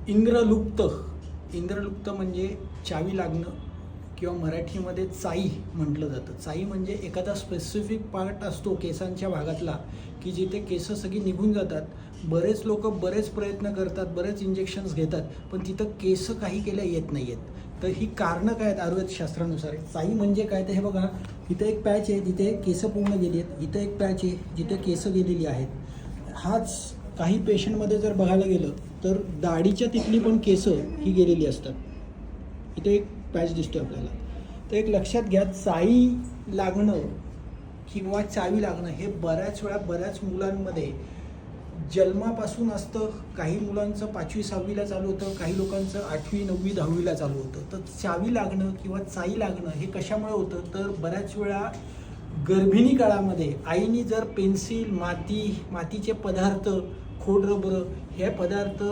इंद्रलुप्त म्हणजे चावी लागणं किंवा मराठीमध्ये चाई म्हटलं जातं. चाई म्हणजे एखादा स्पेसिफिक पार्ट असतो केसांच्या भागातला की जिथे केस सगळी निघून जातात. बरेच लोक बरेच प्रयत्न करतात, बरेच इंजेक्शन्स घेतात, पण तिथं केस काही केल्या येत नाही आहेत. तर ही कारणं काय आहेत आयुर्वेदशास्त्रानुसार? चाई म्हणजे काय तर हे बघा, इथं एक पॅच आहे जिथे केस पूर्ण गेली आहेत, इथं एक पॅच आहे जिथे केस गेलेली आहेत. हाच काही पेशंटमध्ये जर बघायला गेलं तर दाढीच्या तिथली पण केस ही गेलेली असतात. इथे एक पॅच दिसतो आपल्याला. तर एक लक्षात घ्या, चाई लागणं किंवा चावी लागणं हे बऱ्याच वेळा बऱ्याच मुलांमध्ये जन्मापासून असतं. काही मुलांचं 5वी 6वीला चालू होतं, काही लोकांचं 8वी 9वी 10वीला चालू होतं. तर चावी लागणं किंवा चाई लागणं हे कशामुळे होतं? तर बऱ्याच वेळा गर्भिणी काळामध्ये आईने जर पेन्सिल, मातीचे पदार्थ, खोडरबर हे पदार्थ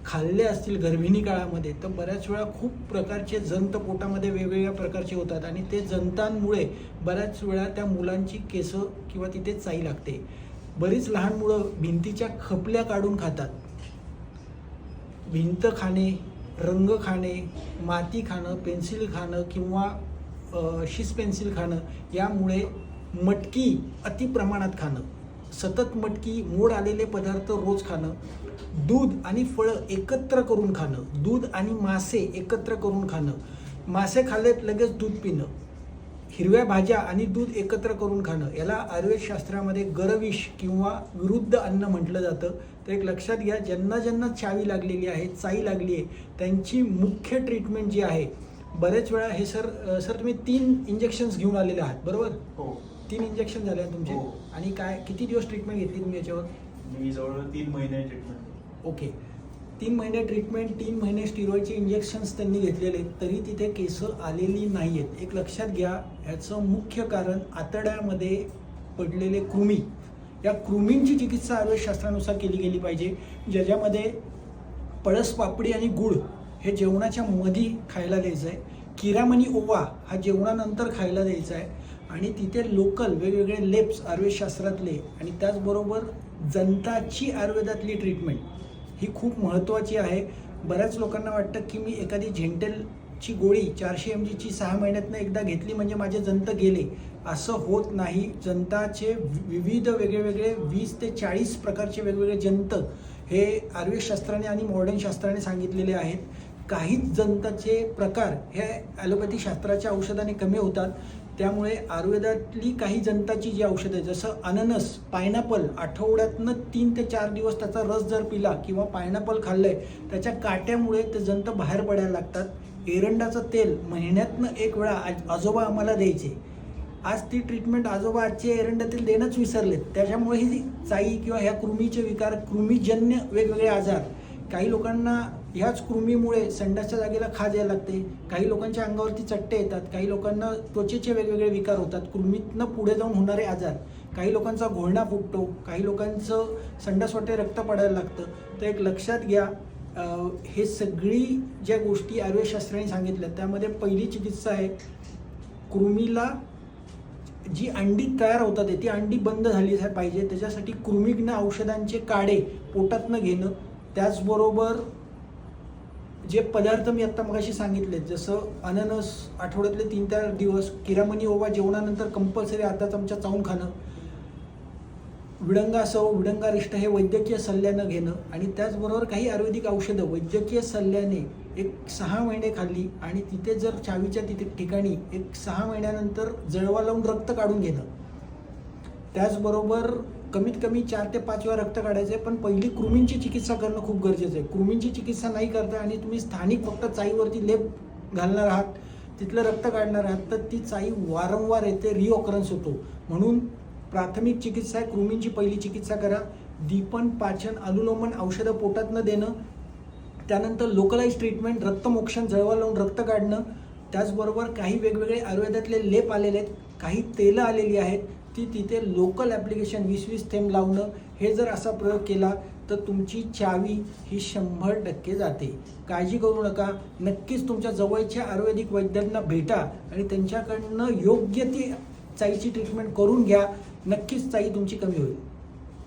खाल्ले असतील गर्भिणी काळामध्ये, तर बऱ्याच वेळा खूप प्रकारचे जंत पोटामध्ये वेगवेगळ्या प्रकारचे होतात आणि ते जंतांमुळे बऱ्याच वेळा त्या मुलांची केस किंवा तिथे चाई लागते. बरीच लहान मुलं भिंतीच्या खपल्या काढून खातात. भिंत खाणे, रंग खाणे, माती खाणं, पेन्सिल खाणं किंवा शिस पेन्सिल खाणं, यामुळे मटकी अति प्रमाणात खाणं, सतत मटकी, मोड आलेले पदार्थ रोज खाणं, दूध आणि फळं एकत्र करून खाणं, दूध आणि मासे एकत्र करून खाणं, मासे खाल्लेत लगेच दूध पिणं, हिरव्या भाज्या आणि दूध एकत्र करून खाणं, याला आयुर्वेदशास्त्रामध्ये गरविष किंवा विरुद्ध अन्न म्हटलं जातं. तर एक लक्षात घ्या, ज्यांना चावी लागलेली आहे, चाई लागली आहे, त्यांची मुख्य ट्रीटमेंट जी आहे, बरेच वेळा हे सर तुम्ही 3 इंजेक्शन्स घेऊन आलेले आहात बरोबर? हो. 3 इंजेक्शन झाले आहेत तुमचे? हो. आणि काय किती दिवस ट्रीटमेंट घेतली तुम्ही याच्यावर? मी जवळजवळ 3 महिने ट्रीटमेंट. ओके, 3 महिने ट्रीटमेंट, 3 महिने स्टिरॉइडचे इंजेक्शन्स त्यांनी घेतलेले, तरी तिथे केस आलेली नाही आहेत. एक लक्षात घ्या, ह्याचं मुख्य कारण आतड्यामध्ये पडलेले कृमी. या कृमींची चिकित्सा आयुर्वेदशास्त्रानुसार केली गेली पाहिजे, ज्याच्यामध्ये पळस पापडी आणि गुळ हे जेवणाच्या मधी खायला द्यायचं आहे. किरामणी ओवा हा जेवणानंतर खायला द्यायचा आहे. आणि तिथे लोकल वेगवेगळे लेप्स आयुर्वेदशास्त्रातले आणि त्याचबरोबर जंताची आयुर्वेदातली ट्रीटमेंट ही खूप महत्त्वाची आहे. बऱ्याच लोकांना वाटतं की मी एखादी झेंटेलची गोळी 400 mgची 6 महिन्यातनं एकदा घेतली म्हणजे माझे जंत गेले, असं होत नाही. जंताचे विविध वेगवेगळे 20 ते 40 प्रकारचे वेगवेगळे जंत हे आयुर्वेदशास्त्राने आणि मॉडर्न शास्त्राने सांगितलेले आहेत. काहीच जंताचे प्रकार हे ॲलोपॅथी शास्त्राच्या औषधाने कमी होतात. त्यामुळे आयुर्वेदातली काही जंताची जी औषधं आहेत, जसं अननस, पायनॅपल, आठवड्यातनं 3 ते 4 दिवस त्याचा रस जर पिला किंवा पायनॅपल खाल्लंय, त्याच्या काट्यामुळे ते जंत बाहेर पडायला लागतात. एरंडाचं तेल महिन्यातनं 1 वेळा आजोबा आम्हाला द्यायचे. आज ती ट्रीटमेंट आजोबा आजचे एरंडा तेल देणंच विसरलेत. त्याच्यामुळे ही चाई किंवा ह्या कृमीचे विकार, कृमीजन्य वेगवेगळे आजार, काही लोकांना ह्याच कृमीमुळे संडासच्या जागेला खाज यायला लागते, काही लोकांच्या अंगावरती चट्टे येतात, काही लोकांना त्वचेचे वेगवेगळे विकार होतात, कृमीतनं पुढे जाऊन होणारे आजार, काही लोकांचा घोळणा फुटतो, काही लोकांचं संडासवाटे रक्त पडायला लागतं. तर एक लक्षात घ्या, हे सगळी ज्या गोष्टी आयुर्वेदशास्त्राने सांगितल्या त्यामध्ये पहिली चिकित्सा आहे, कृमीला जी अंडी तयार होतात ती अंडी बंद झाली पाहिजे. त्याच्यासाठी कृमिघ्न औषधांचे काढे पोटातनं घेणं, त्याचबरोबर जे पदार्थ मी आत्ता मगाशी सांगितले, जसं अननस आठवड्यातले 3 ते 4 दिवस, किरामणी ओवा जेवणानंतर कंपल्सरी अर्धा चमचा चावून खाणं, विडंगासव, विडंगारिष्ट हे वैद्यकीय सल्ल्यानं घेणं, आणि त्याचबरोबर काही आयुर्वेदिक औषधं वैद्यकीय सल्ल्याने एक 6 महिने खाल्ली आणि तिथे जर चावीच्या ठिकाणी एक 6 महिन्यानंतर जळवा लावून रक्त काढून घेणं. त्याचबरोबर कमीत कमी 4 ते 5 वेळा रक्त काढायचं आहे, पण पहिली कृमींची चिकित्सा करणं खूप गरजेचं आहे. कृमींची चिकित्सा नाही करता आणि तुम्ही स्थानिक फक्त चाईवरती लेप घालणार आहात, तिथलं रक्त काढणार आहात, तर ती चाई वारंवार येते, रिऑकरन्स होतो. म्हणून प्राथमिक चिकित्सा आहे, कृमींची पहिली चिकित्सा करा. दीपन, पाचन, अनुलोमन औषधं पोटातनं देणं, त्यानंतर लोकलाइज ट्रीटमेंट, रक्तमोक्षण, जळवा लावून रक्त काढणं, त्याचबरोबर काही वेगवेगळे आयुर्वेदातले लेप आलेले आहेत, काही तेलं आलेली आहेत, ती तिथे लोकल ॲप्लिकेशन 20-20 थेंब लावणं, हे जर असा प्रयोग केला तर तुमची चावी ही 100% जाते. काळजी करू नका, नक्कीच तुमच्या जवळच्या आयुर्वेदिक वैद्यांना भेटा आणि त्यांच्याकडनं योग्य ती चाईची ट्रीटमेंट करून घ्या. नक्कीच चाई तुमची कमी होईल.